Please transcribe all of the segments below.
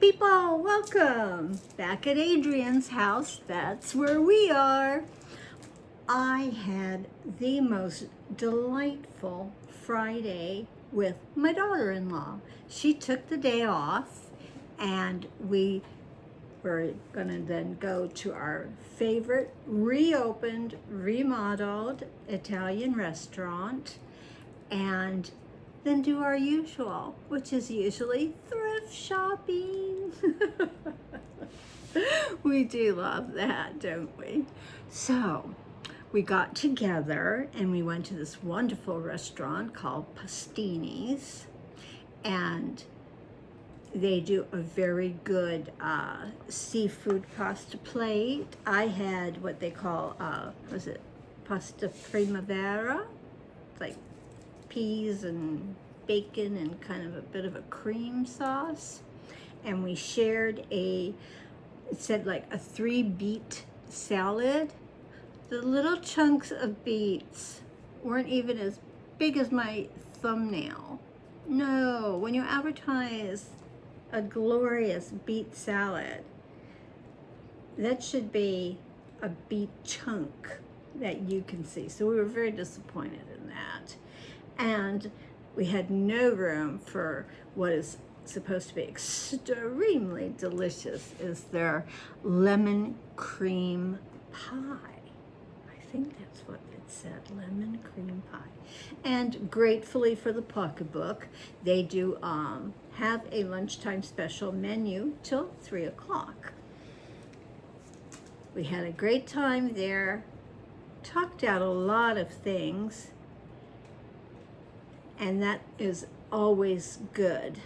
people, welcome back at Adrian's house. That's where we are. I had the most delightful Friday with my daughter-in-law. She took the day off and we were gonna then go to our favorite reopened, remodeled Italian restaurant and then do our usual, which is usually thrift shopping. We do love that, don't we? So we got together and we went to this wonderful restaurant called Pastini's, and they do a very good seafood pasta plate. I had what they call, was it pasta primavera? It's like peas and bacon and kind of a bit of a cream sauce. And we shared it said like a 3-beet salad. The little chunks of beets weren't even as big as my thumbnail. No, when you advertise a glorious beet salad, that should be a beet chunk that you can see. So we were very disappointed in that. And we had no room for what is supposed to be extremely delicious, is their lemon cream pie. I think that's what it said, lemon cream pie. And gratefully for the pocketbook, they do have a lunchtime special menu till 3 o'clock. We had a great time there, talked out a lot of things, and that is always good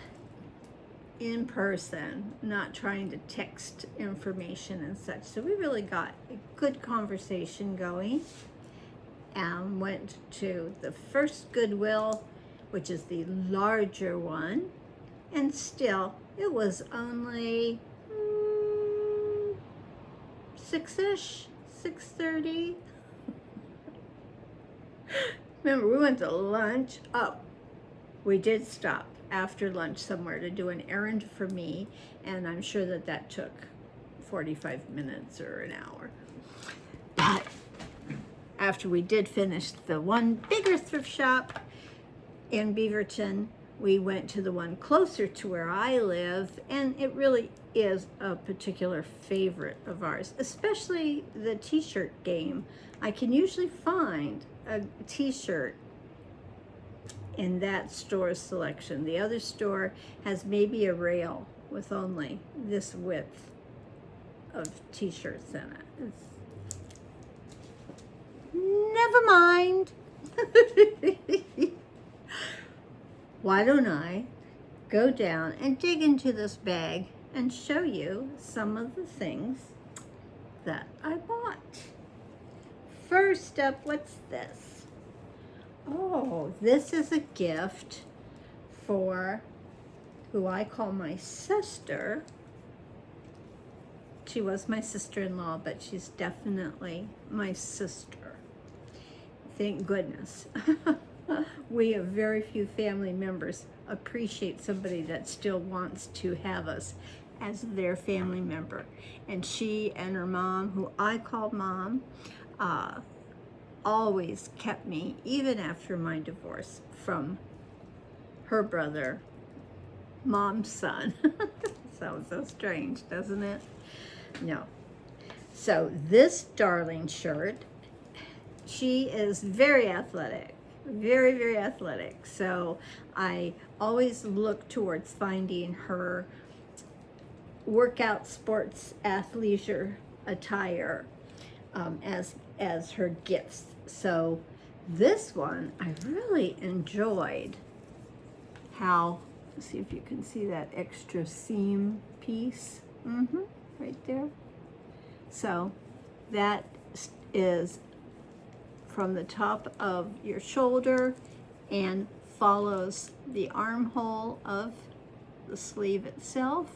in person, not trying to text information and such. So we really got a good conversation going and went to the first Goodwill, which is the larger one, and still it was only 6-ish, 6:30. Remember, we went to lunch. Oh, we did stop after lunch somewhere to do an errand for me, and I'm sure that that took 45 minutes or an hour. But after we did finish the one bigger thrift shop in Beaverton, we went to the one closer to where I live, and it really is a particular favorite of ours, especially the t-shirt game. I can usually find a t-shirt in that store's selection. The other store has maybe a rail with only this width of t-shirts in it. Never mind. Why don't I go down and dig into this bag and show you some of the things that I bought. First up, what's this? Oh, this is a gift for who I call my sister. She was my sister-in-law, but she's definitely my sister. Thank goodness. We have very few family members appreciate somebody that still wants to have us as their family member. And she and her mom, who I call mom, always kept me, even after my divorce, from her brother, mom's son. Sounds so strange, doesn't it? No. So this darling shirt, she is very athletic, very, very athletic. So I always look towards finding her workout, sports, athleisure attire as her gifts. So this one I really enjoyed. How, let's see if you can see that extra seam piece, right there. So that is from the top of your shoulder and follows the armhole of the sleeve itself.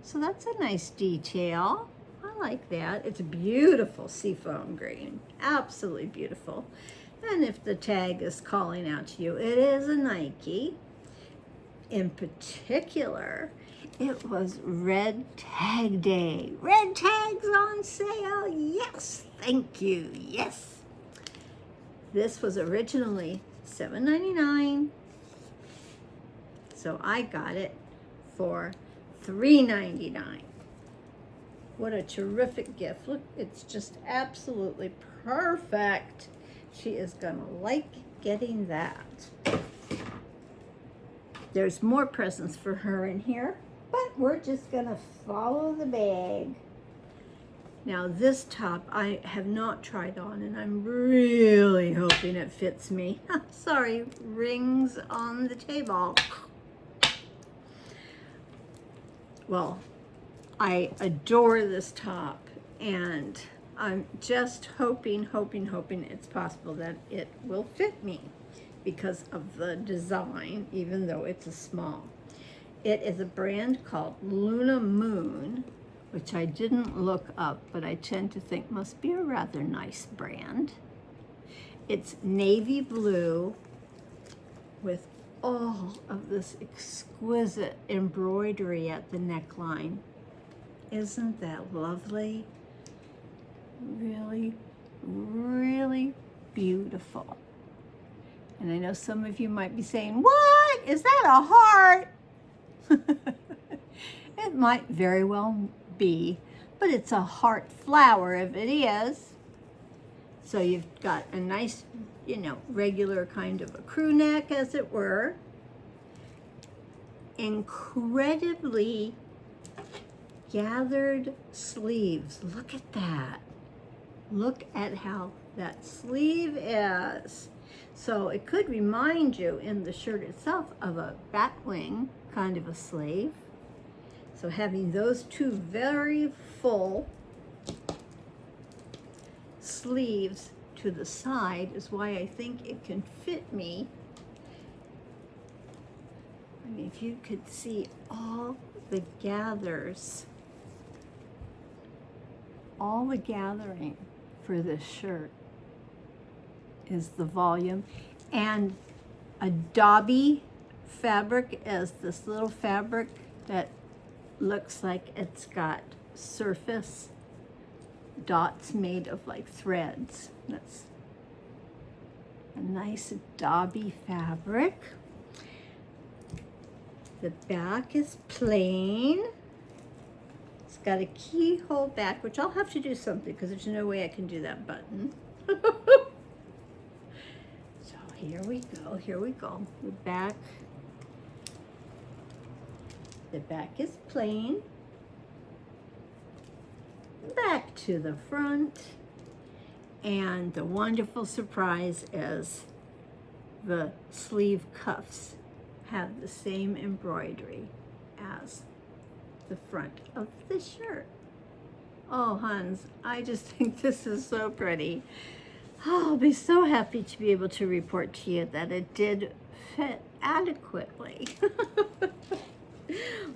So that's a nice detail. I like that. It's a beautiful seafoam green, absolutely beautiful. And if the tag is calling out to you, it is a Nike. in particular, it was Red Tag Day. Red tags on sale. Yes, thank you. Yes. This was originally $7.99. So I got it for $3.99. What a terrific gift. Look, it's just absolutely perfect. She is gonna like getting that. There's more presents for her in here, but we're just gonna follow the bag. Now this top I have not tried on, and I'm really hoping it fits me. Sorry, rings on the table. Well, I adore this top, and I'm just hoping it's possible that it will fit me because of the design, even though it's a small. It is a brand called Luna Moon, which I didn't look up, but I tend to think must be a rather nice brand. It's navy blue with all of this exquisite embroidery at the neckline. Isn't that lovely? Really, really beautiful. And I know some of you might be saying, what? Is that a heart? It might very well be, but it's a heart flower if it is. So you've got a nice, regular kind of a crew neck, as it were. Incredibly gathered sleeves. Look at that. Look at how that sleeve is. So it could remind you in the shirt itself of a batwing kind of a sleeve. So having those two very full sleeves to the side is why I think it can fit me. I mean, if you could see all the gathers, all the gathering for this shirt is the volume. And Adobe fabric is this little fabric that looks like it's got surface dots made of like threads. That's a nice Adobe fabric. The back is plain. It's got a keyhole back, which I'll have to do something because there's no way I can do that button. So here we go. The back is plain. Back to the front. And the wonderful surprise is the sleeve cuffs have the same embroidery as the front of the shirt. Oh, Hans, I just think this is so pretty. Oh, I'll be so happy to be able to report to you that it did fit adequately.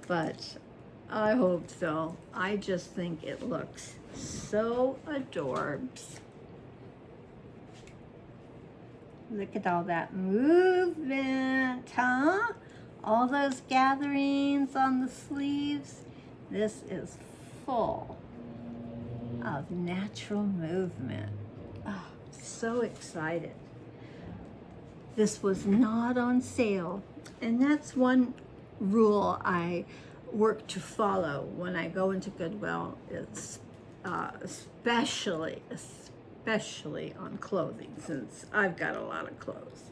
But I hope so. I just think it looks so adorbs. Look at all that movement, huh? All those gatherings on the sleeves. This is full of natural movement. Oh, so excited. This was not on sale, and that's one rule I work to follow when I go into Goodwill. It's especially on clothing, since I've got a lot of clothes,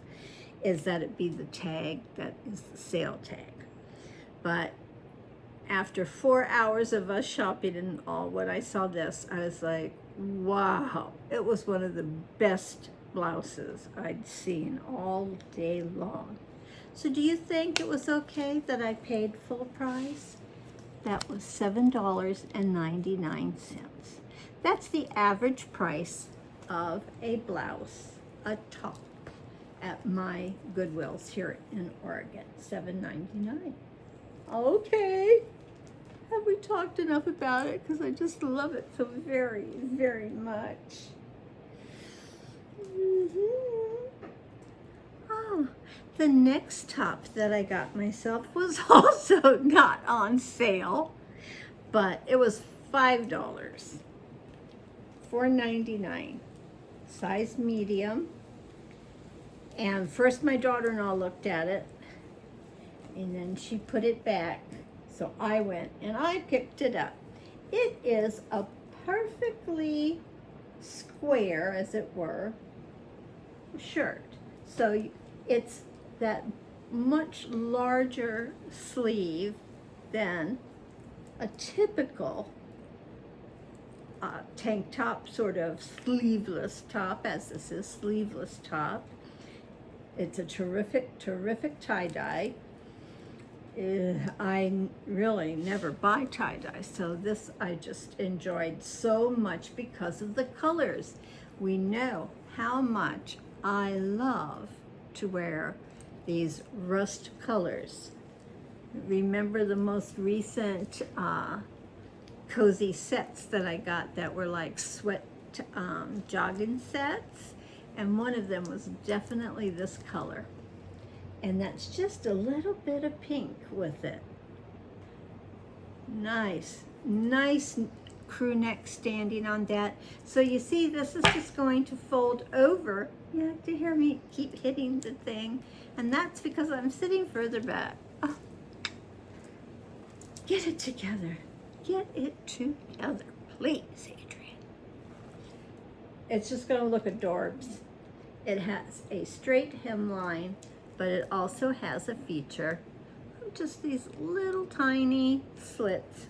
is that it be the tag that is the sale tag. But after 4 hours of us shopping and all, when I saw this, I was like, wow, it was one of the best blouses I'd seen all day long. So do you think it was okay that I paid full price? That was $7.99. That's the average price of a blouse, a top, at my Goodwills here in Oregon, $7.99. Okay. Have we talked enough about it? Because I just love it so very, very much. Oh, The next top that I got myself was also not on sale, but it was $5, $4.99, size medium. And first my daughter-in-law looked at it, and then she put it back. So I went and I picked it up. It is a perfectly square, as it were, shirt. So it's that much larger sleeve than a typical tank top, sort of sleeveless top, as this is sleeveless top. It's a terrific, terrific tie-dye. I really never buy tie-dye, so this I just enjoyed so much because of the colors. We know how much I love to wear these rust colors. Remember the most recent cozy sets that I got that were like sweat jogging sets? And one of them was definitely this color. And that's just a little bit of pink with it. Nice, nice crew neck standing on that. So you see, this is just going to fold over. You have to hear me keep hitting the thing. And that's because I'm sitting further back. Oh. Get it together. Get it together, please, Adrian. It's just going to look adorbs. It has a straight hemline, but it also has a feature of just these little tiny slits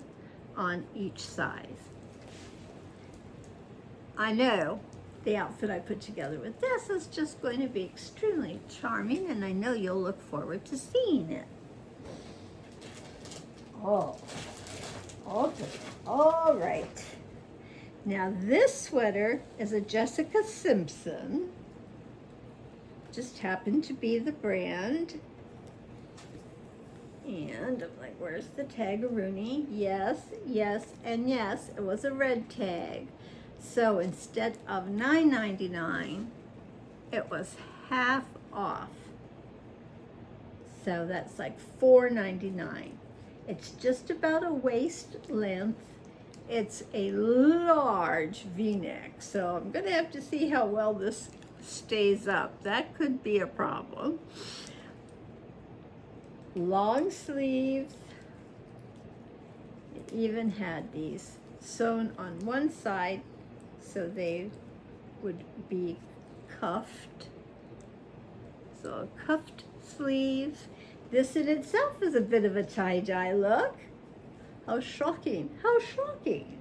on each side. I know the outfit I put together with this is just going to be extremely charming, and I know you'll look forward to seeing it. Oh, okay, all right. Now this sweater is a Jessica Simpson. Just happened to be the brand. And I'm like, where's the tag-a-rooney? Yes, yes, and yes, it was a red tag. So instead of $9.99, it was half off. So that's like $4.99. It's just about a waist length. It's a large V-neck, so I'm gonna have to see how well this stays up. That could be a problem. Long sleeves. It even had these sewn on one side so they would be cuffed. So cuffed sleeves. This in itself is a bit of a tie-dye look. How shocking, how shocking.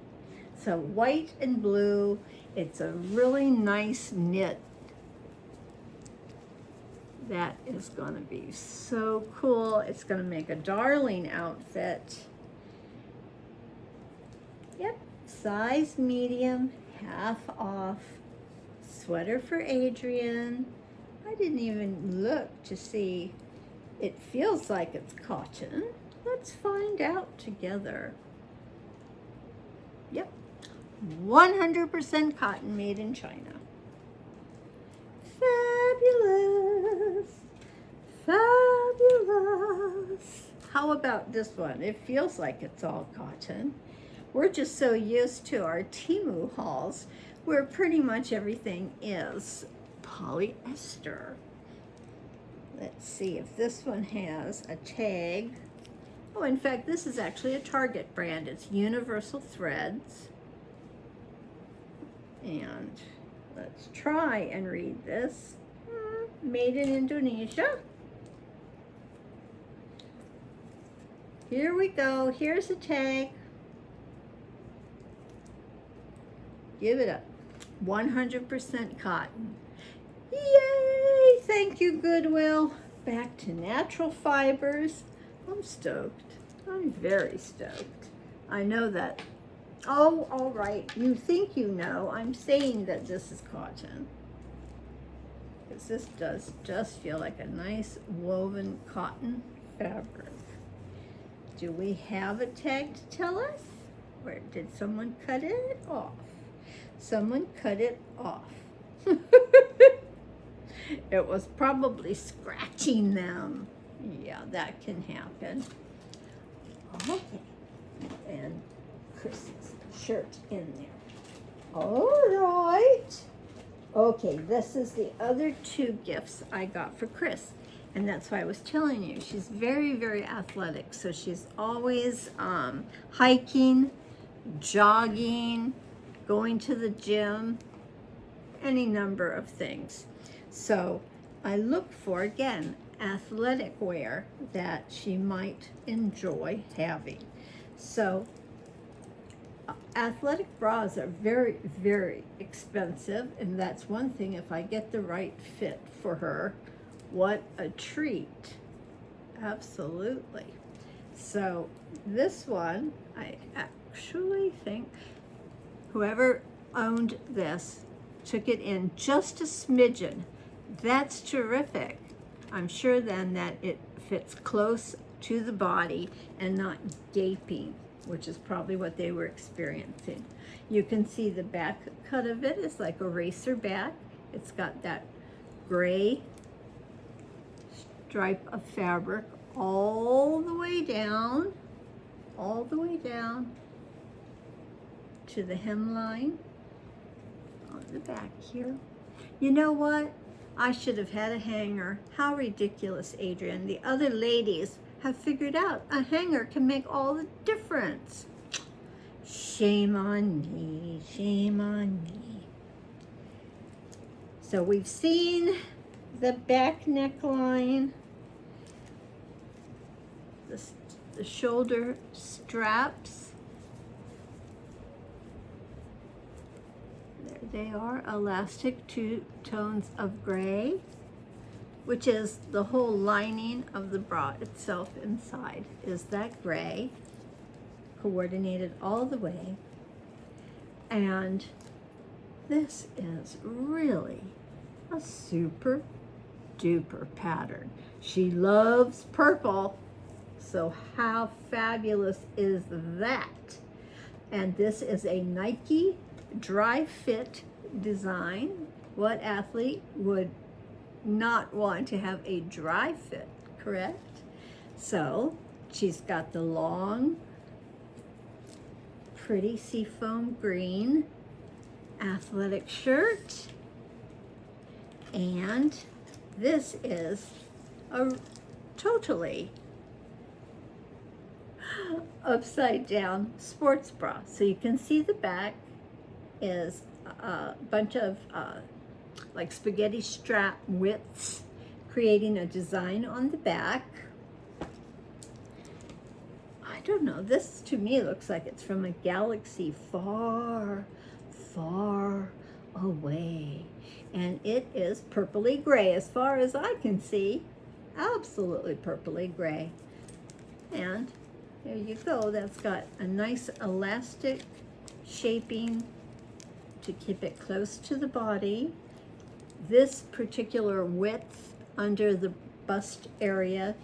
So white and blue. It's a really nice knit. That is going to be so cool. It's going to make a darling outfit. Yep, size medium, half off. Sweater for Adrian. I didn't even look to see. It feels like it's cotton. Let's find out together. Yep, 100% cotton, made in China. Fabulous, fabulous. How about this one? It feels like it's all cotton. We're just so used to our Temu hauls where pretty much everything is polyester. Let's see if this one has a tag. Oh, in fact, this is actually a Target brand. It's Universal Threads. And let's try and read this. Made in Indonesia. Here we go. Here's a tag. Give it up. 100% cotton. Yay! Thank you, Goodwill. Back to natural fibers. I'm stoked. I'm very stoked. I know that. Oh, all right. You think you know. I'm saying that this is cotton. Because this does just feel like a nice woven cotton fabric. Do we have a tag to tell us? Or did someone cut it off? Someone cut it off. It was probably scratching them. Yeah, that can happen. Okay, and Chris's shirt in there. All right. Okay, this is the other two gifts I got for Chris. And that's why I was telling you, she's very, very athletic. So she's always hiking, jogging, going to the gym, any number of things. So I look for, again, athletic wear that she might enjoy having. So athletic bras are very, very expensive, and that's one thing. If I get the right fit for her, what a treat. Absolutely. So this one, I actually think whoever owned this took it in just a smidgen. That's terrific. I'm sure then that it fits close to the body and not gaping, which is probably what they were experiencing. You can see the back cut of it is like a racer back. It's got that gray stripe of fabric all the way down to the hemline on the back here. You know what? I should have had a hanger. How ridiculous, Adrian. The other ladies have figured out a hanger can make all the difference. Shame on me, shame on me. So we've seen the back neckline, the shoulder straps. There they are, elastic, 2 tones of gray, which is the whole lining of the bra itself inside is that gray, coordinated all the way. And this is really a super duper pattern. She loves purple, so how fabulous is that? And this is a Nike dry fit design. What athlete would not want to have a dry fit, correct? So she's got the long, pretty seafoam green athletic shirt, and this is a totally upside down sports bra. So you can see the back is a bunch of like spaghetti strap widths, creating a design on the back. I don't know, this to me looks like it's from a galaxy far, far away. And it is purpley gray as far as I can see. Absolutely purpley gray. And there you go, that's got a nice elastic shaping to keep it close to the body. This particular width under the bust area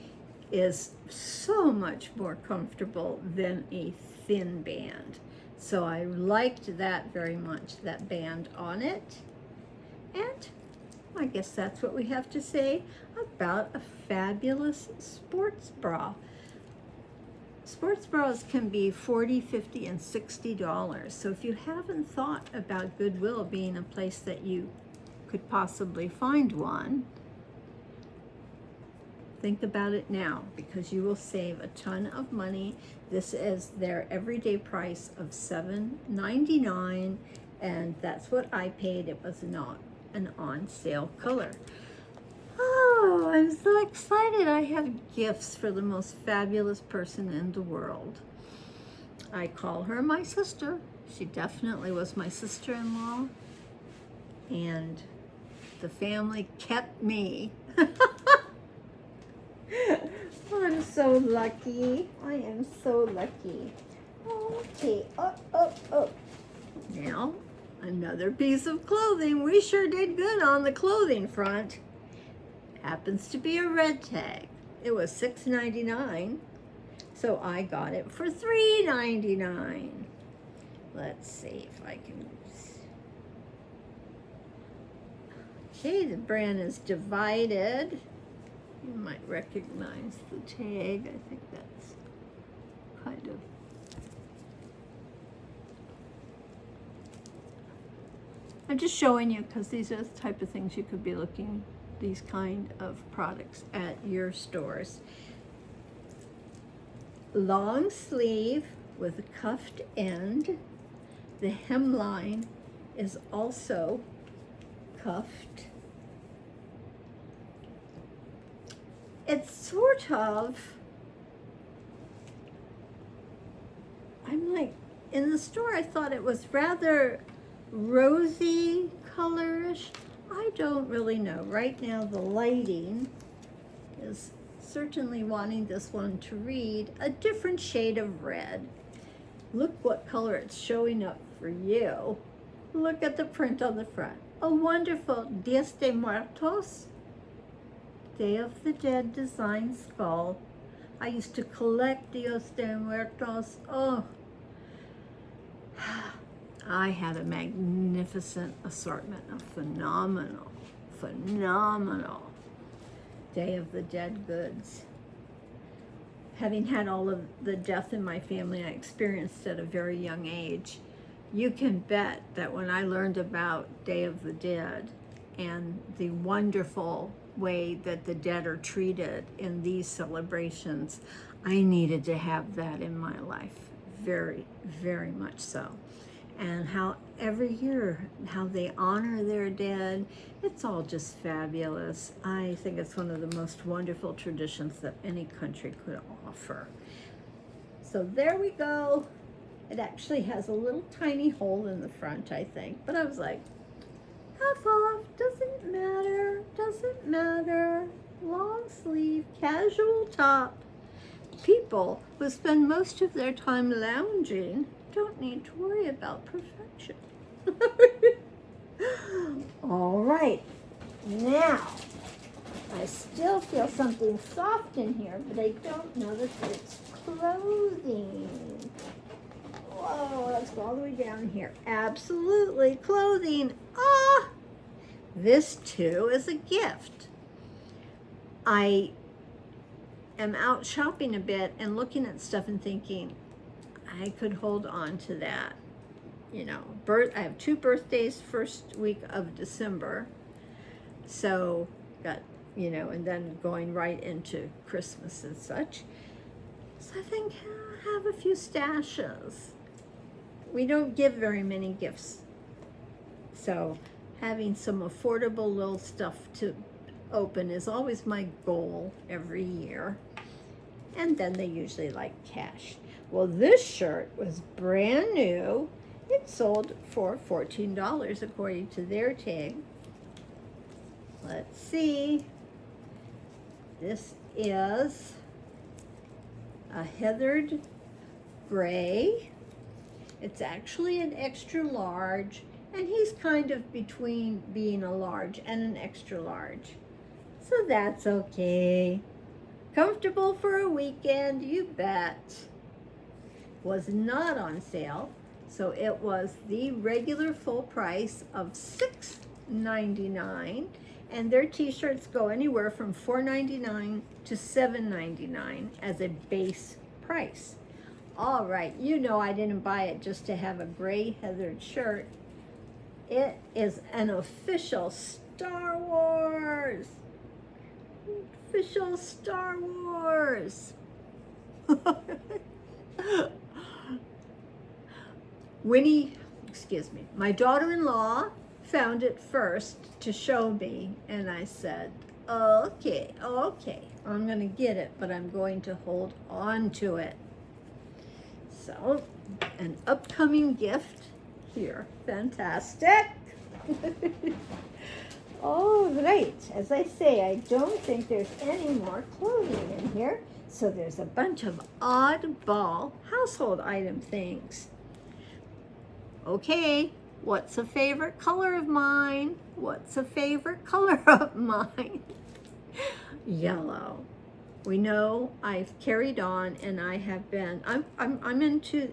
is so much more comfortable than a thin band. So I liked that very much, that band on it. And I guess that's what we have to say about a fabulous sports bra. Sports bras can be $40, $50, and $60. So if you haven't thought about Goodwill being a place that you could possibly find one, think about it now, because you will save a ton of money. This is their everyday price of $7.99, and that's what I paid. It was not an on sale color. Oh, I'm so excited. I have gifts for the most fabulous person in the world. I call her my sister. She definitely was my sister-in-law, and the family kept me. I'm so lucky. I am so lucky. Okay, oh. Now, another piece of clothing. We sure did good on the clothing front. Happens to be a red tag. It was $6.99, so I got it for $3.99. Let's see if I can Okay, the brand is Divided. You might recognize the tag. I think that's kind of... I'm just showing you because these are the type of things you could be looking, these kind of products at your stores. Long sleeve with a cuffed end. The hemline is also cuffed. It's sort of, I'm like, in the store I thought it was rather rosy colorish. I don't really know. Right now the lighting is certainly wanting this one to read a different shade of red. Look what color it's showing up for you. Look at the print on the front. A wonderful Dias de Muertos, Day of the Dead design skull. I used to collect Dias de Muertos. Oh, I had a magnificent assortment of phenomenal Day of the Dead goods. Having had all of the death in my family I experienced at a very young age, you can bet that when I learned about Day of the Dead and the wonderful way that the dead are treated in these celebrations, I needed to have that in my life, very, very much so. And how every year, how they honor their dead, it's all just fabulous. I think it's one of the most wonderful traditions that any country could offer. So there we go. It actually has a little tiny hole in the front, I think. But I was like, half off, doesn't matter, doesn't matter. Long sleeve, casual top. People who spend most of their time lounging don't need to worry about perfection. All right, now I still feel something soft in here, but I don't know that it's clothing. Whoa, let's go all the way down here. Absolutely, clothing. Ah, this too is a gift. I am out shopping a bit and looking at stuff and thinking, I could hold on to that. You know, I have 2 birthdays first week of December. So got, you know, and then going right into Christmas and such. So I think I'll have a few stashes. We don't give very many gifts. So having some affordable little stuff to open is always my goal every year. And then they usually like cash. Well, this shirt was brand new. It sold for $14 according to their tag. Let's see. This is a heathered gray. It's actually an extra large, and he's kind of between being a large and an extra large. So that's okay. Comfortable for a weekend, you bet. Was not on sale, so it was the regular full price of $6.99, and their t-shirts go anywhere from $4.99 to $7.99 as a base price. All right, you know I didn't buy it just to have a gray heathered shirt. It is an official Star Wars. Official Star Wars. My daughter-in-law found it first to show me, and I said, okay, I'm gonna get it, but I'm going to hold on to it. So, an upcoming gift here. Fantastic. All right, as I say, I don't think there's any more clothing in here. So there's a bunch of oddball household item things. Okay, what's a favorite color of mine? What's a favorite color of mine? Yellow. We know I've carried on, and I have been, am I into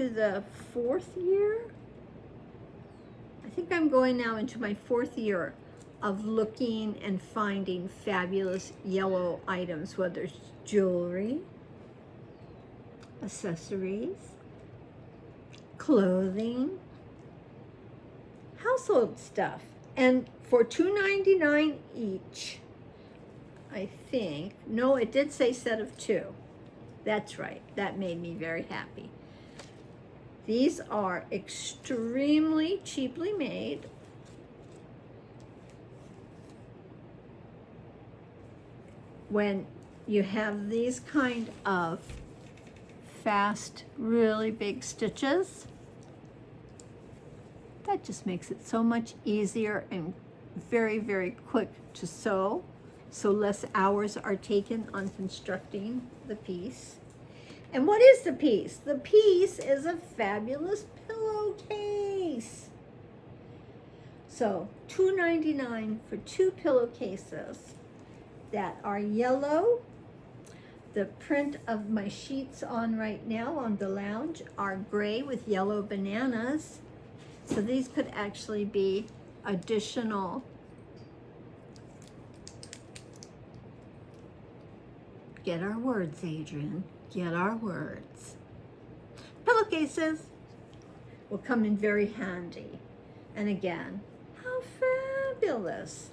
the 4th year? I think I'm going now into my 4th year of looking and finding fabulous yellow items, whether it's jewelry, accessories, clothing, household stuff. And for $2.99 each, I think, no, it did say set of 2. That's right, that made me very happy. These are extremely cheaply made. When you have these kind of fast, really big stitches, that just makes it so much easier and very, very quick to sew, so less hours are taken on constructing the piece. And what is the piece? The piece is a fabulous pillowcase. So $2.99 for 2 pillowcases that are yellow. The print of my sheets on right now on the lounge are gray with yellow bananas. So these could actually be additional get our words, Adrian. Get our words. Pillowcases will come in very handy. And again, how fabulous.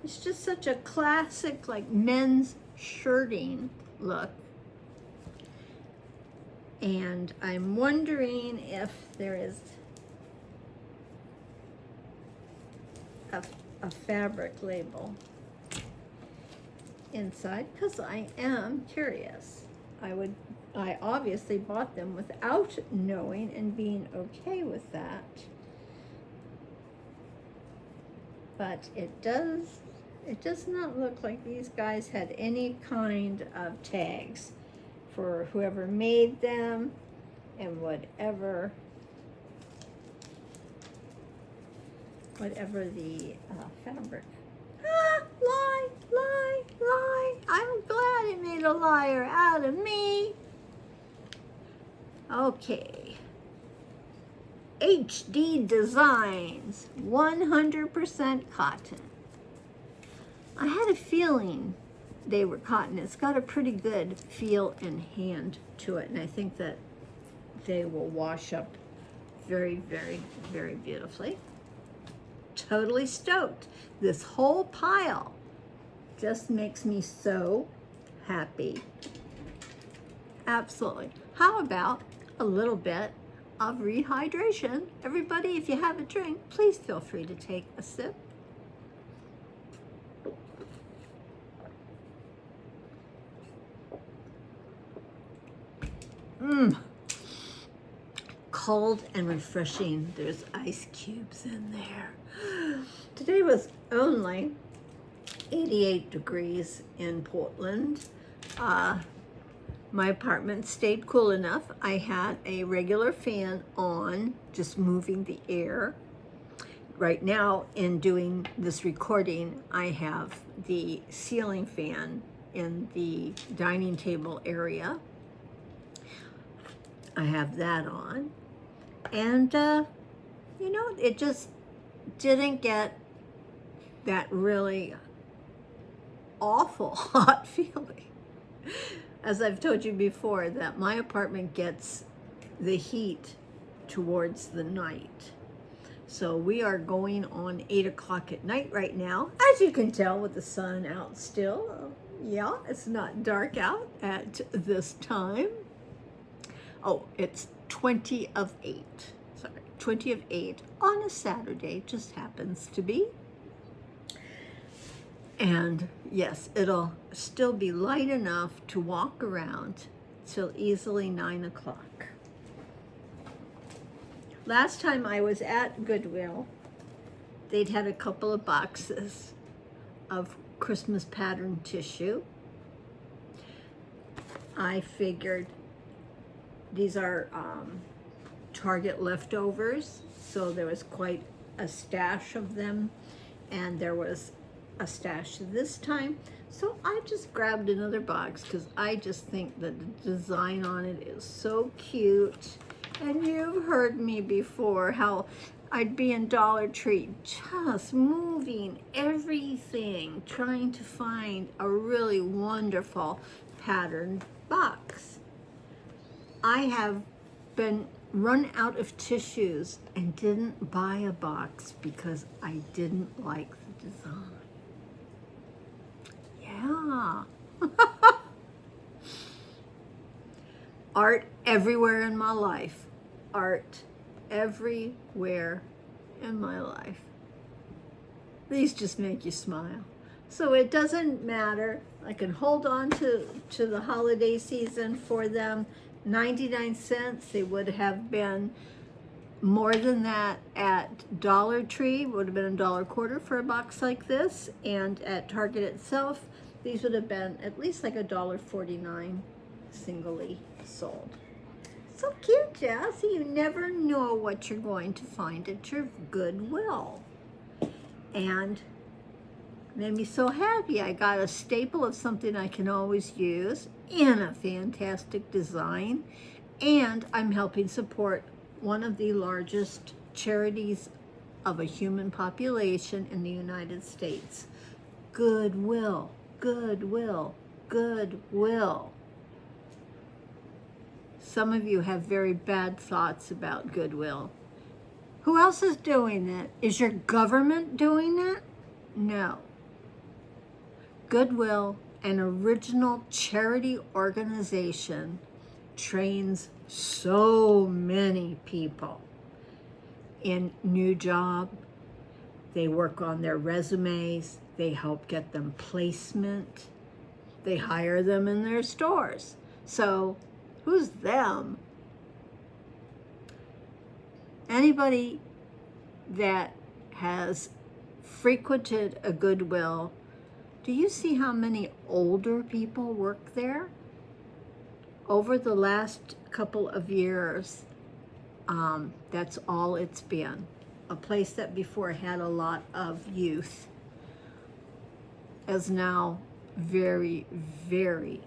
It's just such a classic, like, men's shirting look. And I'm wondering if there is a fabric label inside, because I am curious. I obviously bought them without knowing and being okay with that. But it does not look like these guys had any kind of tags for whoever made them and whatever the fabric. Lie. I'm glad it made a liar out of me. Okay. HD Designs, 100% cotton. I had a feeling they were cotton. It's got a pretty good feel and hand to it, and I think that they will wash up very, very, very beautifully. Totally stoked. This whole pile just makes me so happy. Absolutely. How about a little bit of rehydration? Everybody, if you have a drink, please feel free to take a sip. Cold and refreshing. There's ice cubes in there. Today was only 88 degrees in Portland. My apartment stayed cool enough. I had a regular fan on, just moving the air. Right now, in doing this recording, I have the ceiling fan in the dining table area. I have that on. And, you know, it just didn't get that really awful hot feeling. As I've told you before, that my apartment gets the heat towards the night. So we are going on 8 o'clock at night right now. As you can tell with the sun out still. Yeah, it's not dark out at this time. Oh, it's 20 of 8. Sorry, 20 of 8 on a Saturday, just happens to be. And yes, it'll still be light enough to walk around till easily 9 o'clock. Last time I was at Goodwill, they'd had a couple of boxes of Christmas pattern tissue. I figured these are Target leftovers, so there was quite a stash of them, and there was a stash this time, so I just grabbed another box because I just think that the design on it is so cute. And you've heard me before how I'd be in Dollar Tree just moving everything, trying to find a really wonderful patterned box. I have been run out of tissues and didn't buy a box because I didn't like the design. Yeah. Art everywhere in my life. Art everywhere in my life. These just make you smile. So it doesn't matter. I can hold on to the holiday season for them. 99 cents. They would have been more than that at Dollar Tree. Would have been $1.25 for a box like this. And at Target itself, these would have been at least like $1.49 singly sold. So cute, Jess. You never know what you're going to find at your Goodwill. And made me so happy. I got a staple of something I can always use in a fantastic design. And I'm helping support one of the largest charities of a human population in the United States. Goodwill, Goodwill, Goodwill. Some of you have very bad thoughts about Goodwill. Who else is doing it? Is your government doing it? No. Goodwill, an original charity organization, trains so many people in new job. They work on their resumes. They help get them placement. They hire them in their stores. So who's them? Anybody that has frequented a Goodwill, do you see how many older people work there? Over the last couple of years, that's all it's been. A place that before had a lot of youth is now very, very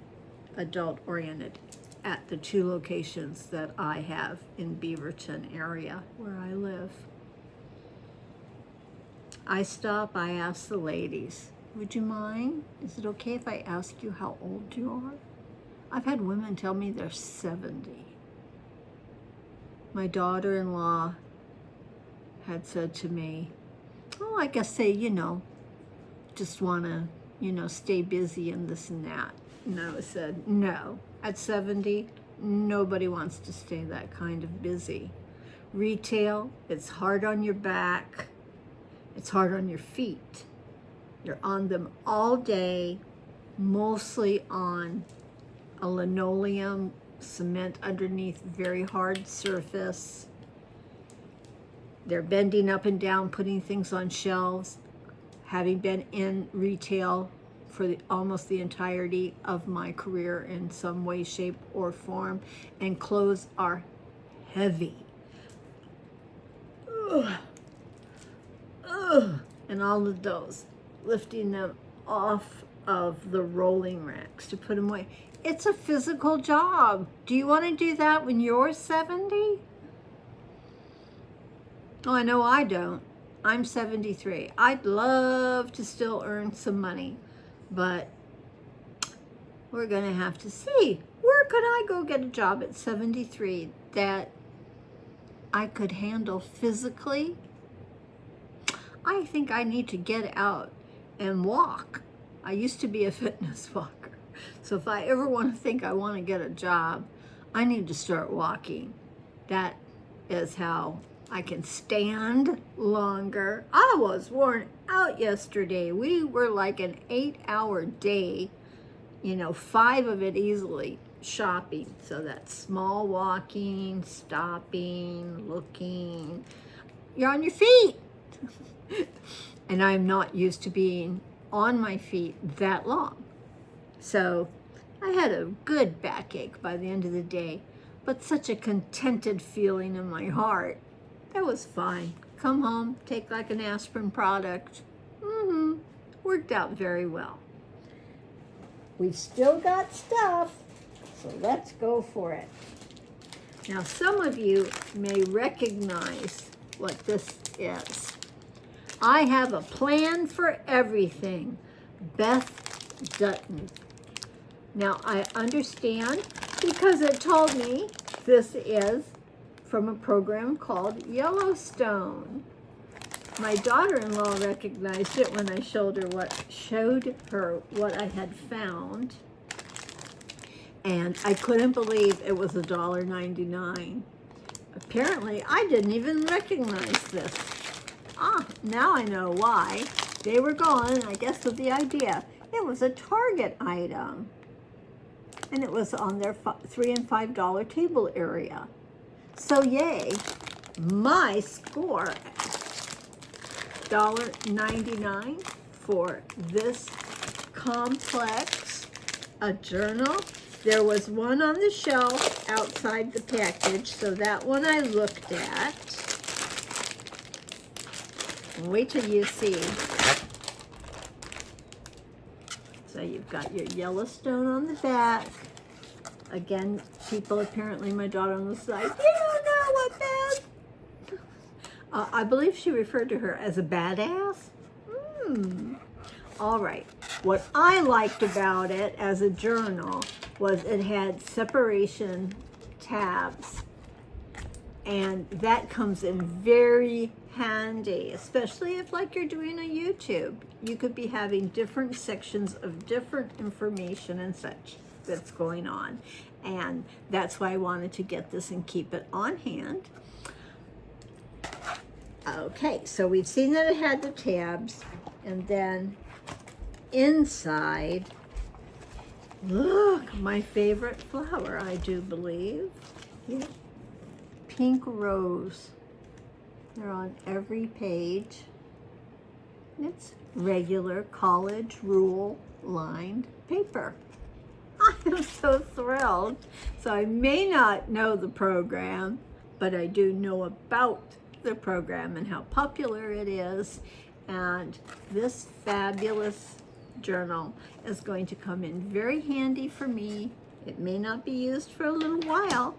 adult-oriented at the 2 locations that I have in Beaverton area where I live. I stop, I ask the ladies, would you mind? Is it okay if I ask you how old you are? I've had women tell me they're 70. My daughter-in-law had said to me, oh, I guess they, just want to, stay busy and this and that. And I said, no, at 70, nobody wants to stay that kind of busy. Retail, it's hard on your back. It's hard on your feet. You're on them all day, mostly on a linoleum, cement underneath, very hard surface. They're bending up and down, putting things on shelves. Having been in retail for almost the entirety of my career in some way, shape, or form, and clothes are heavy. Ugh. Ugh. And all of those, lifting them off of the rolling racks to put them away. It's a physical job. Do you want to do that when you're 70? Oh, I know I don't. I'm 73. I'd love to still earn some money, but we're going to have to see. Where could I go get a job at 73 that I could handle physically? I think I need to get out and walk. I used to be a fitness walker. So if I ever want to think I want to get a job, I need to start walking. That is how I can stand longer. I was worn out yesterday. We were like an 8-hour day, 5 of it easily shopping. So that's small walking, stopping, looking. You're on your feet. And I'm not used to being on my feet that long. So I had a good backache by the end of the day, but such a contented feeling in my heart. That was fine. Come home, take like an aspirin product. Worked out very well. We've still got stuff, so let's go for it. Now, some of you may recognize what this is. I have a plan for everything. Beth Dutton. Now, I understand because it told me this is from a program called Yellowstone. My daughter-in-law recognized it when I showed her what I had found. And I couldn't believe it was $1.99. Apparently, I didn't even recognize this. Now I know why. They were gone, I guess, with the idea. It was a Target item. And it was on their $3 and $5 table area. So yay, my score, $1.99 for this complex, a journal. There was one on the shelf outside the package, so that one I looked at. Wait till you see. So you've got your Yellowstone on the back. Again, people, apparently my daughter on the side, you don't know what Beth. I believe she referred to her as a badass. All right. What I liked about it as a journal was it had separation tabs. And that comes in very handy, especially if like you're doing a YouTube. You could be having different sections of different information and such that's going on. And that's why I wanted to get this and keep it on hand. Okay, so we've seen that it had the tabs, and then inside, look, my favorite flower, I do believe. Yeah. Pink rose. They're on every page. It's regular college rule lined paper. I am so thrilled. So I may not know the program, but I do know about the program and how popular it is. And this fabulous journal is going to come in very handy for me. It may not be used for a little while,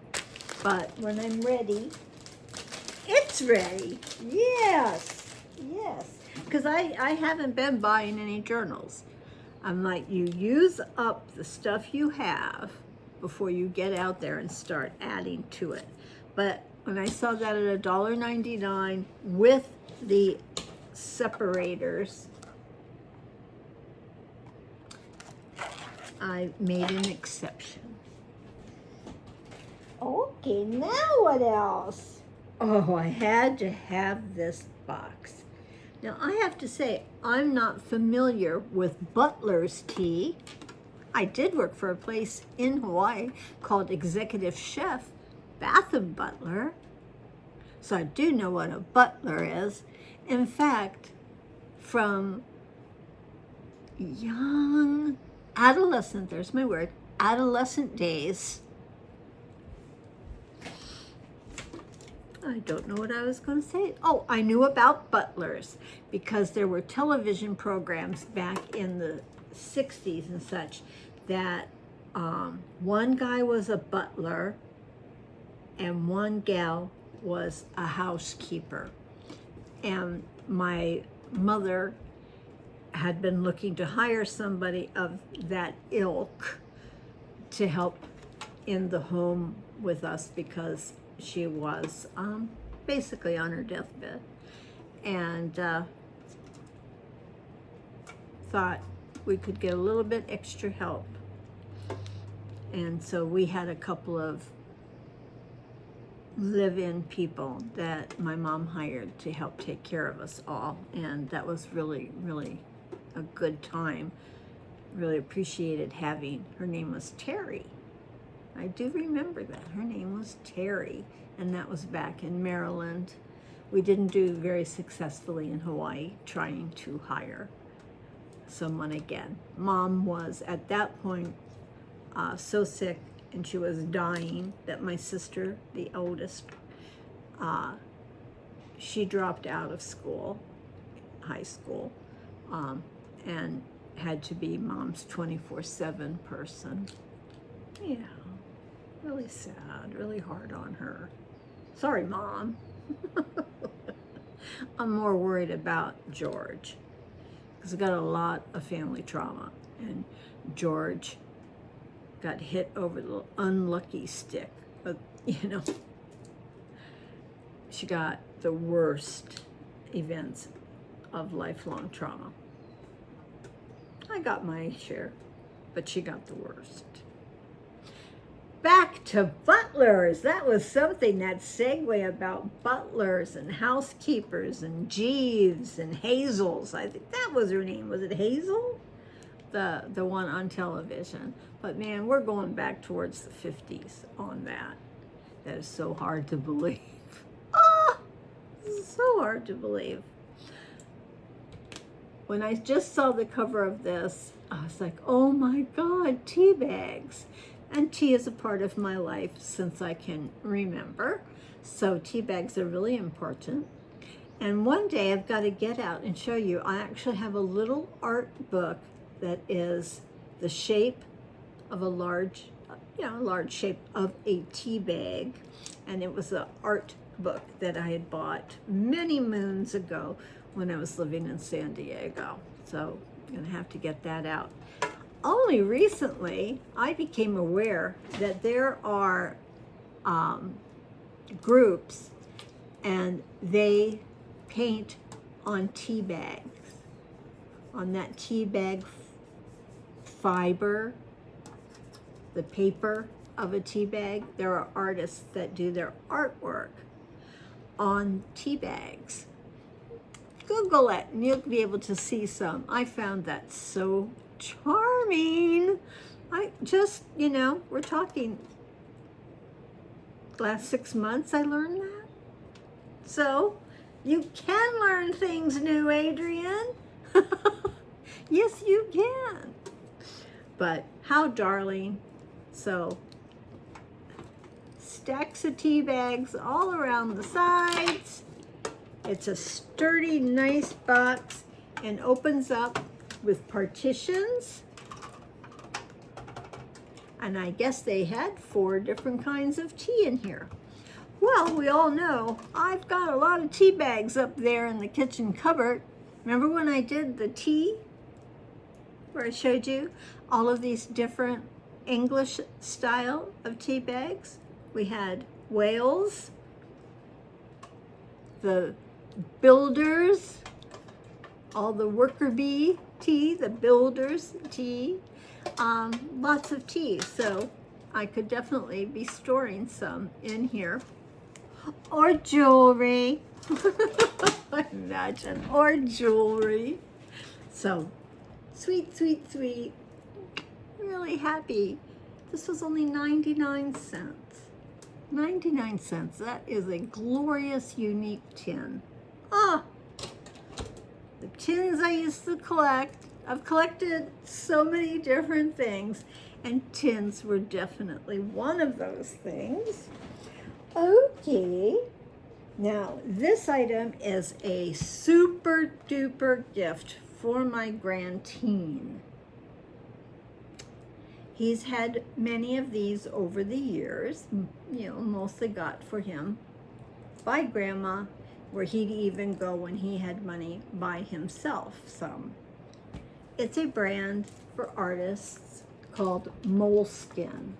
but when I'm ready, it's ready. Yes, yes. Because I haven't been buying any journals. I'm like, you use up the stuff you have before you get out there and start adding to it. But when I saw that at $1.99 with the separators, I made an exception. Okay, now what else? Oh, I had to have this box. Now, I have to say, I'm not familiar with butler's tea. I did work for a place in Hawaii called Executive Chef, Bath and Butler. So I do know what a butler is. In fact, from young adolescent, there's my word, adolescent days, I don't know what I was going to say. Oh, I knew about butlers because there were television programs back in the 60s and such that one guy was a butler and one gal was a housekeeper. And my mother had been looking to hire somebody of that ilk to help in the home with us because she was basically on her deathbed, and thought we could get a little bit extra help. And so we had a couple of live-in people that my mom hired to help take care of us all, and that was really, really a good time. Really appreciated having, her name was Terry. I do remember that. Her name was Terry, and that was back in Maryland. We didn't do very successfully in Hawaii trying to hire someone again. Mom was, at that point, so sick, and she was dying, that my sister, the oldest, she dropped out of school, high school, and had to be Mom's 24/7 person. Yeah. Really sad, really hard on her. Sorry, Mom. I'm more worried about George because I got a lot of family trauma, and George got hit over the unlucky stick. But, you know, she got the worst events of lifelong trauma. I got my share, but she got the worst. Back to butlers. That was something, that segue about butlers and housekeepers and Jeeves and Hazel's. I think that was her name. Was it Hazel? The one on television. But man, we're going back towards the 50s on that. That is so hard to believe. Ah, so hard to believe. When I just saw the cover of this, I was like, oh my God, tea bags. And tea is a part of my life since I can remember. So tea bags are really important. And one day I've got to get out and show you. I actually have a little art book that is the shape of a large shape of a tea bag. And it was an art book that I had bought many moons ago when I was living in San Diego. So I'm gonna have to get that out. Only recently, I became aware that there are groups and they paint on tea bags, on that tea bag fiber, the paper of a tea bag. There are artists that do their artwork on tea bags. Google it and you'll be able to see some. I found that so charming. I just, we're talking last 6 months I learned that. So you can learn things new, Adrian. Yes, you can. But how darling. So stacks of tea bags all around the sides. It's a sturdy, nice box and opens up with partitions. And I guess they had 4 different kinds of tea in here. Well, we all know I've got a lot of tea bags up there in the kitchen cupboard. Remember when I did the tea, where I showed you all of these different English style of tea bags? We had Wales, the Builders, all the worker bee tea, the Builders tea, lots of tea. So I could definitely be storing some in here. Or jewelry. Imagine, or jewelry. So sweet, sweet, sweet. Really happy. This was only 99 cents. 99 cents. That is a glorious, unique tin. Ah, the tins I used to collect. I've collected so many different things, and tins were definitely one of those things. Okay, now this item is a super duper gift for my grandteen. He's had many of these over the years, mostly got for him by Grandma, where he'd even go when he had money by himself some. It's a brand for artists called Moleskin.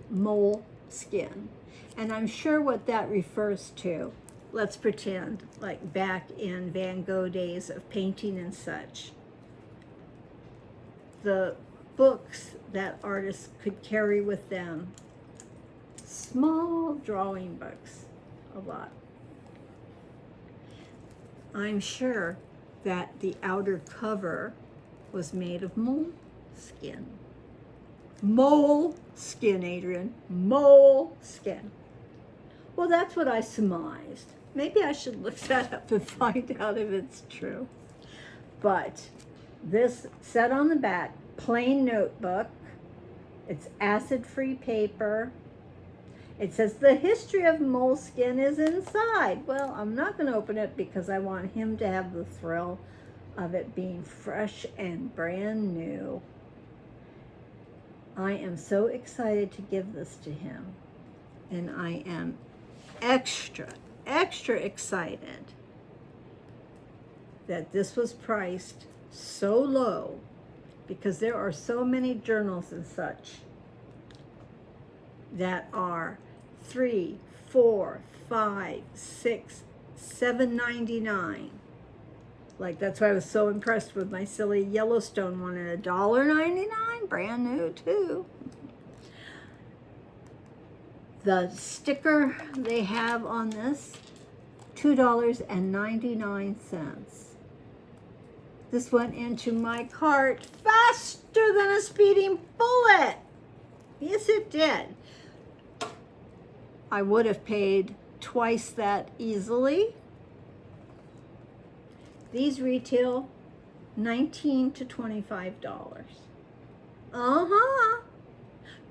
Moleskin. And I'm sure what that refers to, let's pretend like back in Van Gogh days of painting and such, the books that artists could carry with them, small drawing books, a lot. I'm sure that the outer cover was made of moleskin. Moleskin, Adrian. Moleskin. Well, that's what I surmised. Maybe I should look that up and find out if it's true. But this said on the back, plain notebook. It's acid-free paper. It says the history of moleskin is inside. Well, I'm not going to open it because I want him to have the thrill of it being fresh and brand new. I am so excited to give this to him. And I am extra excited that this was priced so low, because there are so many journals and such that are $3, $4, $5, $6, $7.99. Like, that's why I was so impressed with my silly Yellowstone one at $1.99, brand new too. The sticker they have on this, $2.99. This went into my cart faster than a speeding bullet. Yes, it did. I would have paid twice that easily. These retail $19 to $25.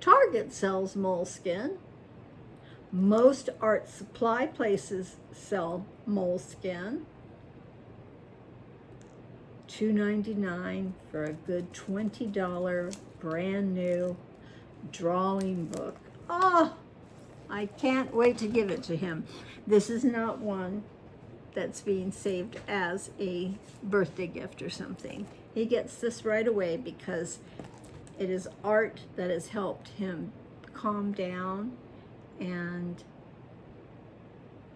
Target sells moleskin. Most art supply places sell moleskin. $2.99 for a good $20 brand new drawing book. Oh, I can't wait to give it to him. This is not one that's being saved as a birthday gift or something. He gets this right away because it is art that has helped him calm down and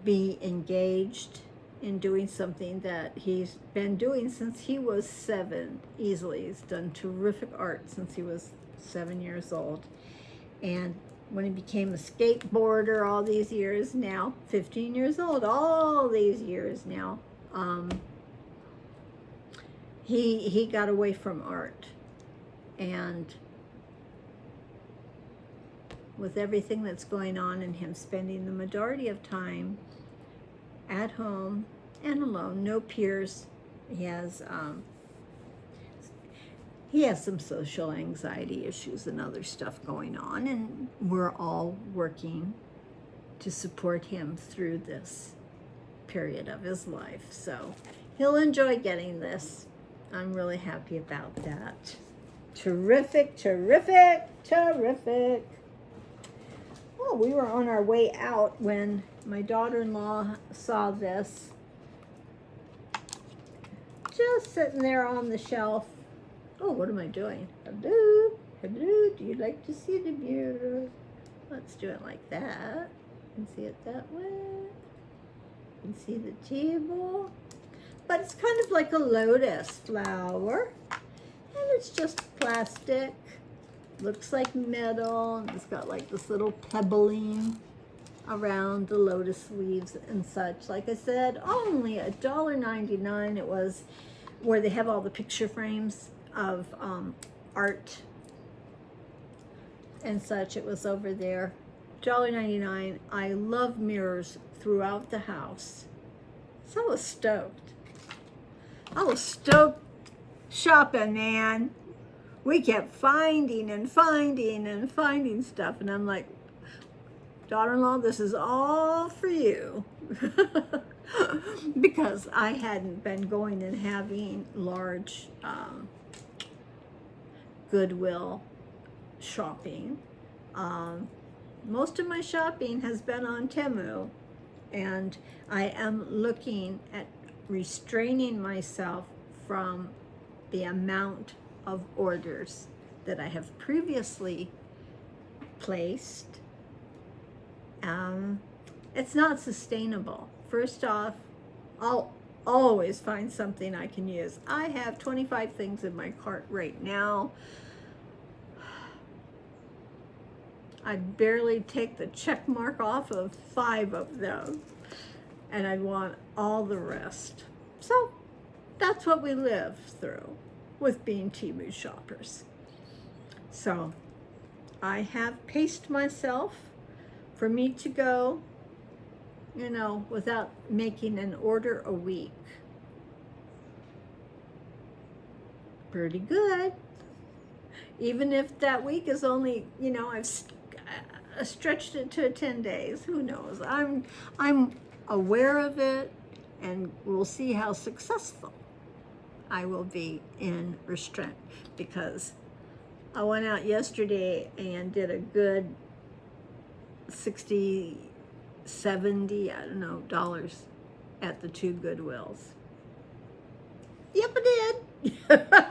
be engaged in doing something that he's been doing since he was 7 easily. He's done terrific art since he was 7 years old. And when he became a skateboarder all these years now, 15 years old, all these years now, he got away from art. And with everything that's going on and him spending the majority of time at home and alone, no peers, he has some social anxiety issues and other stuff going on, and we're all working to support him through this period of his life. So he'll enjoy getting this. I'm really happy about that. Terrific, terrific, terrific. Well, we were on our way out when my daughter-in-law saw this just sitting there on the shelf. Oh, what am I doing? Hello, hello, do you like to see the mirror? Let's do it like that. You can see it that way. You can see the table. But it's kind of like a lotus flower. And it's just plastic. Looks like metal. And it's got like this little pebbling around the lotus leaves and such. Like I said, only $1.99. It was where they have all the picture frames of art and such. It was over there. $1.99. I love mirrors throughout the house. So I was stoked. I was stoked shopping, man. We kept finding and finding and finding stuff, and I'm like, daughter-in-law, this is all for you. Because I hadn't been going and having large Goodwill shopping. Most of my shopping has been on Temu, and I am looking at restraining myself from the amount of orders that I have previously placed. It's not sustainable. First off, I'll always find something I can use. I have 25 things in my cart right now. I barely take the check mark off of 5 of them, and I want all the rest. So that's what we live through with being Temu shoppers. So I have paced myself for me to go, you know, without making an order a week. Pretty good. Even if that week is only, you know, I've stretched it to 10 days. Who knows? I'm aware of it, and we'll see how successful I will be in restraint, because I went out yesterday and did a good $60, $70, I don't know, dollars at the 2 Goodwills. Yep, I did.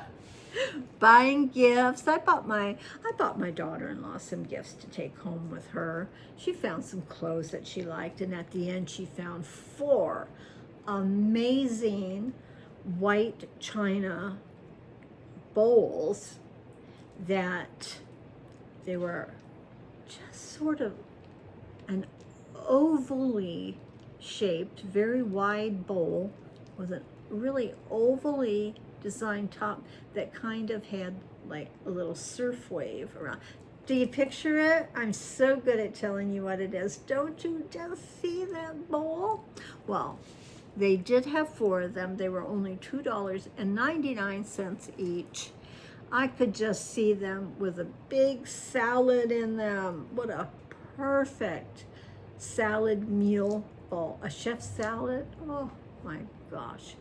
Buying gifts. I bought my daughter-in-law some gifts to take home with her. She found some clothes that she liked, and at the end she found 4 amazing white china bowls that they were just sort of an ovally shaped, very wide bowl with a really ovally designed top that kind of had like a little surf wave around. Do you picture it? I'm so good at telling you what it is. Don't you just see that bowl? Well, they did have 4 of them. They were only $2.99 each. I could just see them with a big salad in them. What a perfect salad meal bowl. A chef's salad. Oh my gosh.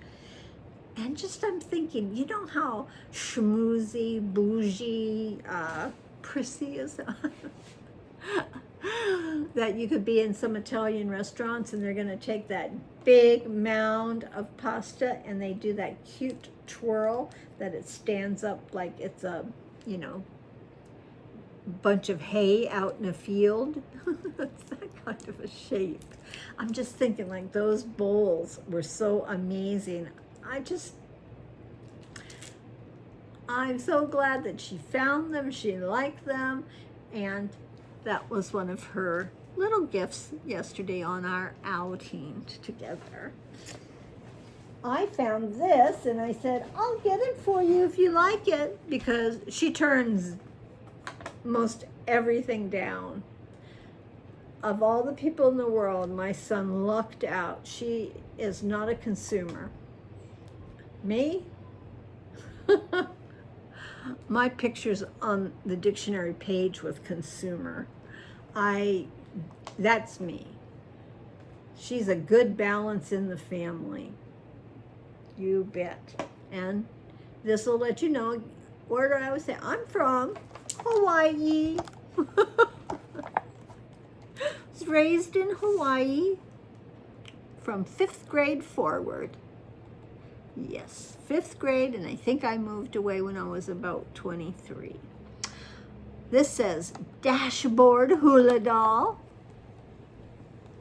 And just I'm thinking, you know how schmoozy, bougie, prissy is that you could be in some Italian restaurants and they're going to take that big mound of pasta and they do that cute twirl that it stands up like it's a, you know, bunch of hay out in a field. It's that kind of a shape. I'm just thinking like those bowls were so amazing. I'm so glad that she found them, she liked them, and that was one of her little gifts yesterday on our outing together. I found this and I said, I'll get it for you if you like it, because she turns most everything down. Of all the people in the world, my son lucked out. She is not a consumer. Me? My picture's on the dictionary page with consumer. That's me. She's a good balance in the family. You bet. And this will let you know where I would say, I'm from Hawaii. Was raised in Hawaii from 5th grade forward. Yes, 5th grade, and I think I moved away when I was about 23. This says dashboard hula doll,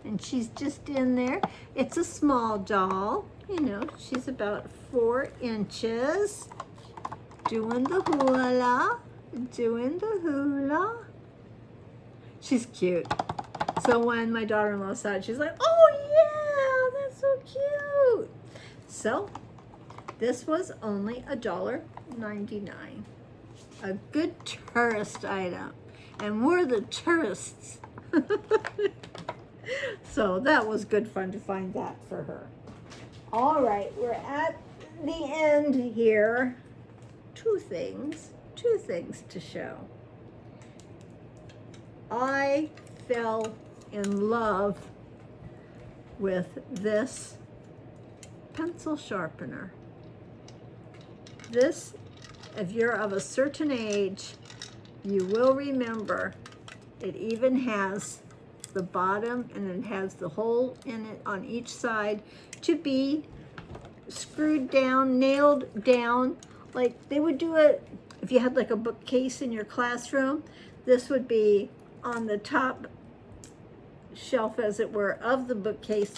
and she's just in there. It's a small doll, you know, she's about 4 inches, doing the hula, doing the hula. She's cute. So when my daughter-in-law saw it, she's like, oh yeah, that's so cute. So this was only $1.99. A good tourist item. And we're the tourists. So that was good fun to find that for her. All right, we're at the end here. Two things to show. I fell in love with this pencil sharpener. This, if you're of a certain age, you will remember it even has the bottom and it has the hole in it on each side to be screwed down, nailed down. Like they would do it if you had like a bookcase in your classroom. This would be on the top shelf, as it were, of the bookcase.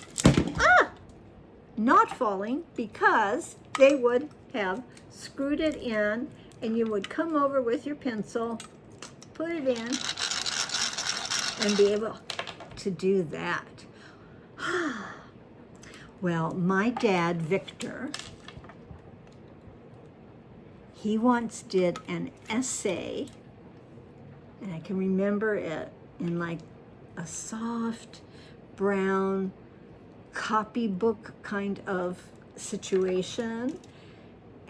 Not falling, because they would have screwed it in and you would come over with your pencil, put it in, and be able to do that. Well, my dad, Victor, he once did an essay, and I can remember it in like a soft brown copybook kind of situation.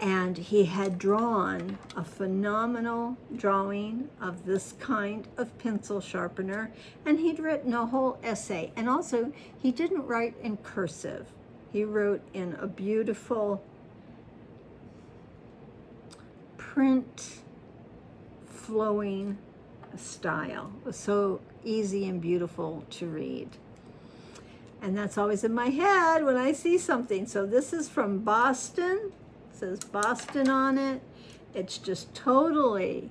And he had drawn a phenomenal drawing of this kind of pencil sharpener, and he'd written a whole essay. And also, he didn't write in cursive. He wrote in a beautiful print flowing style. It was so easy and beautiful to read. And that's always in my head when I see something. So this is from Boston. It says Boston on it. It's just totally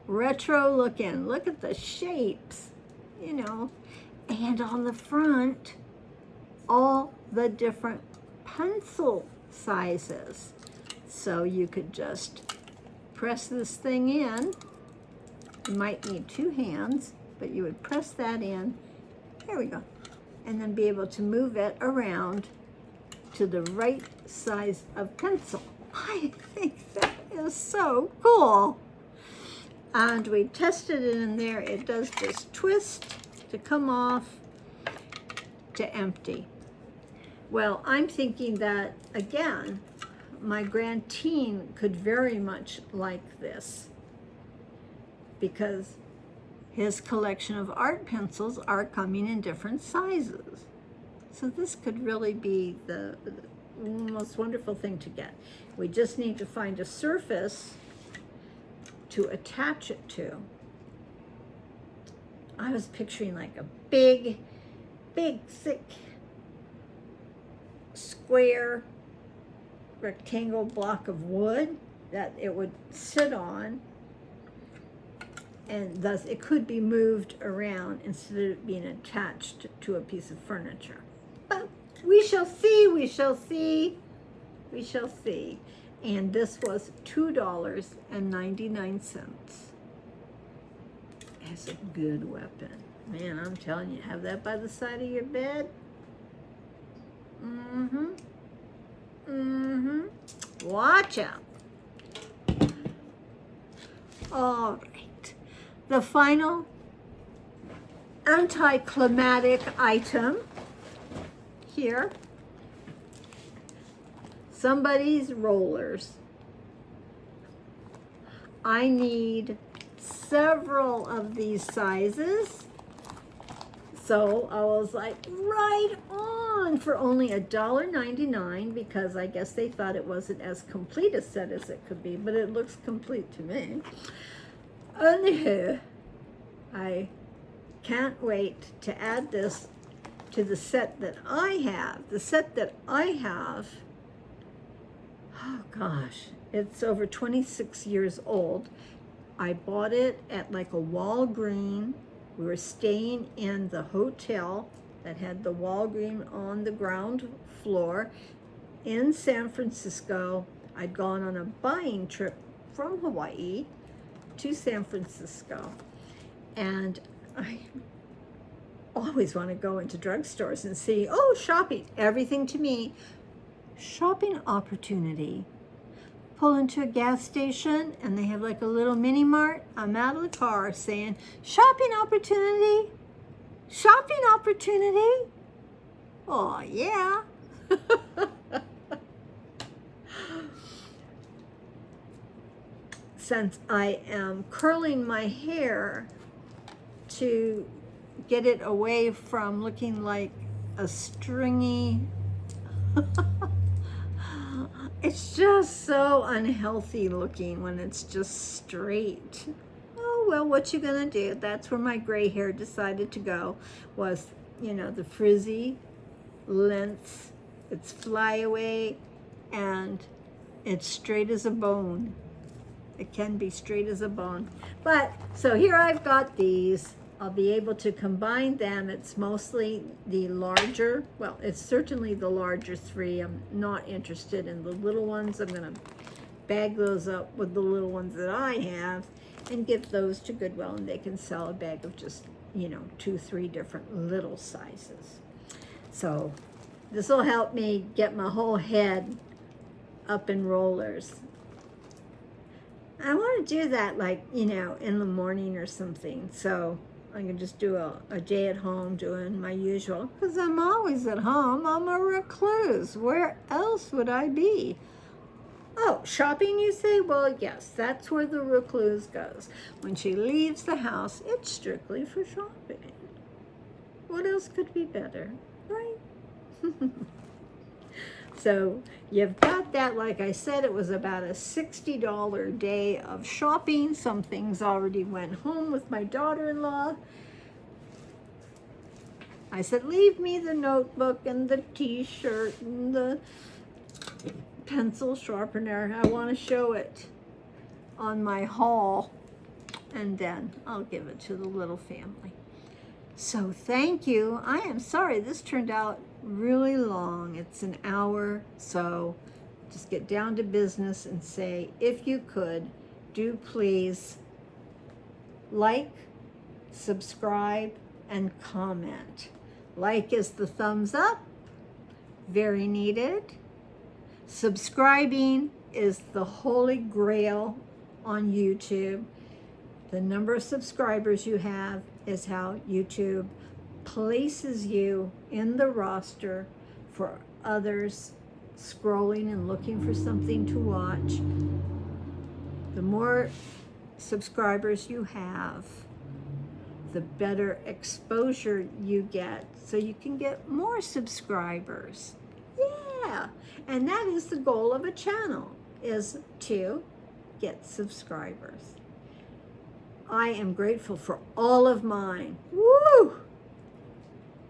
retro looking. Look at the shapes, you know. And on the front, all the different pencil sizes. So you could just press this thing in. You might need two hands, but you would press that in. There we go. And then be able to move it around to the right size of pencil. I think that is so cool. And we tested it in there. It does this twist to come off to empty. Well, I'm thinking that, again, my grandteen could very much like this because his collection of art pencils are coming in different sizes. So this could really be the most wonderful thing to get. We just need to find a surface to attach it to. I was picturing like a big, thick, square, rectangle block of wood that it would sit on, and thus it could be moved around instead of being attached to a piece of furniture. But we shall see, we shall see, we shall see. And this was $2.99. It's a good weapon. Man, I'm telling you, have that by the side of your bed. Watch out. All right. The final anticlimactic item here. Somebody's rollers. I need several of these sizes. So I was like, right on, for only $1.99, because I guess they thought it wasn't as complete a set as it could be, but it looks complete to me. Anywho, I can't wait to add this to the set that I have. The set that I have, oh gosh, it's over 26 years old. I bought it at like a Walgreens. We were staying in the hotel that had the Walgreens on the ground floor in San Francisco. I'd gone on a buying trip from Hawaii to San Francisco. And I always want to go into drugstores and see, oh, shopping. Everything to me, shopping opportunity. Pull into a gas station and they have like a little mini mart. I'm out of the car saying, shopping opportunity, shopping opportunity. Oh, yeah. Since I am curling my hair to get it away from looking like a stringy, it's just so unhealthy looking when it's just straight. Oh, well, what you gonna do? That's where my gray hair decided to go, was, you know, the frizzy lengths. It's flyaway and it's straight as a bone. It can be straight as a bone. But, so here I've got these. I'll be able to combine them. It's mostly the larger, well, it's certainly the larger three. I'm not interested in the little ones. I'm gonna bag those up with the little ones that I have and give those to Goodwill, and they can sell a bag of just, you know, 2-3 different little sizes. So this will help me get my whole head up in rollers. I want to do that, like, you know, in the morning or something. So I can just do a day at home doing my usual, because I'm always at home. I'm a recluse. Where else would I be? Oh, shopping, you say? Well, yes, that's where the recluse goes. When she leaves the house, it's strictly for shopping. What else could be better, right? So you've got that. Like I said, it was about a $60 day of shopping. Some things already went home with my daughter-in-law. I said, leave me the notebook and the t-shirt and the pencil sharpener. I want to show it on my haul, and then I'll give it to the little family. So thank you. I am sorry this turned out really long. It's an hour, so just get down to business and say, if you could, do please like, subscribe, and comment. Like is the thumbs up, very needed. Subscribing is the holy grail on YouTube. The number of subscribers you have is how YouTube places you in the roster for others scrolling and looking for something to watch. The more subscribers you have, the better exposure you get, so you can get more subscribers. Yeah, and that is the goal of a channel, is to get subscribers. I am grateful for all of mine. Woo!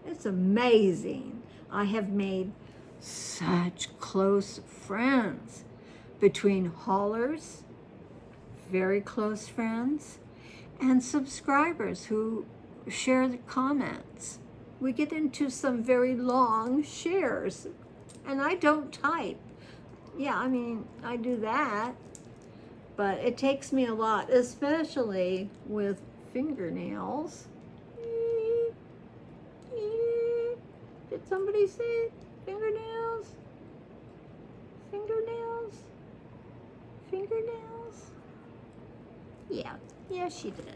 It's amazing. I have made such close friends between haulers, very close friends, and subscribers who share the comments. We get into some very long shares, and I don't type. Yeah, I mean, I do that, but it takes me a lot, especially with fingernails. Did somebody say fingernails? Fingernails? Fingernails? Yeah, she did.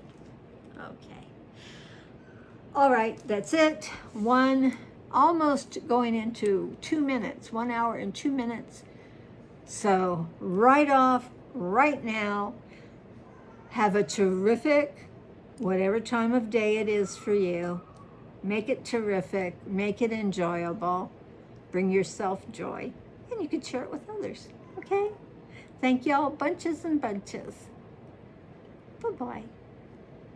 Okay. All right, that's it. Almost going into 2 minutes, 1 hour and 2 minutes. So right off, right now, have a terrific, whatever time of day it is for you. Make it terrific, make it enjoyable, bring yourself joy, and you can share it with others, okay? Thank y'all bunches and bunches. Bye-bye.